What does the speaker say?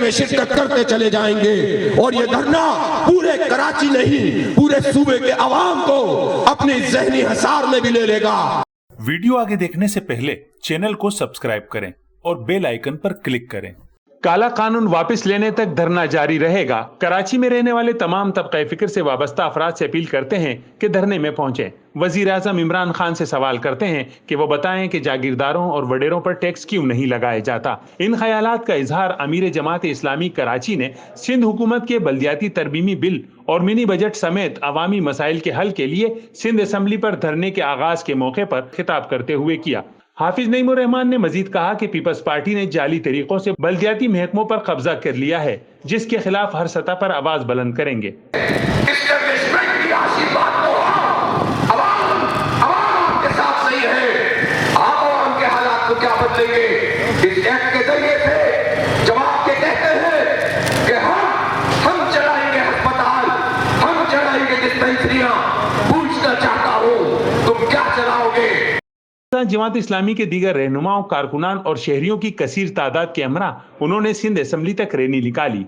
میں شرکت کرتے چلے جائیں گے، اور یہ دھرنا پورے کراچی نہیں پورے صوبے کے عوام کو اپنی ذہنی حصار میں بھی لے لے گا۔ ویڈیو آگے دیکھنے سے پہلے چینل کو سبسکرائب کریں اور بیل آئیکن پر کلک کریں۔ کالا قانون واپس لینے تک دھرنا جاری رہے گا۔ کراچی میں رہنے والے تمام طبقہ فکر سے وابستہ افراد سے اپیل کرتے ہیں کہ دھرنے میں پہنچیں۔ وزیر اعظم عمران خان سے سوال کرتے ہیں کہ وہ بتائیں کہ جاگیرداروں اور وڈیروں پر ٹیکس کیوں نہیں لگایا جاتا۔ ان خیالات کا اظہار امیر جماعت اسلامی کراچی نے سندھ حکومت کے بلدیاتی ترمیمی بل اور منی بجٹ سمیت عوامی مسائل کے حل کے لیے سندھ اسمبلی پر دھرنے کے آغاز کے موقع پر خطاب کرتے ہوئے کیا۔ حافظ نعیم الرحمان نے مزید کہا کہ پیپلز پارٹی نے جعلی طریقوں سے بلدیاتی محکموں پر قبضہ کر لیا ہے، جس کے خلاف ہر سطح پر آواز بلند کریں گے۔ جماعت اسلامی کے دیگر رہنماؤں، کارکنان اور شہریوں کی کثیر تعداد کے ہمراہ انہوں نے سندھ اسمبلی تک ریلی نکالی۔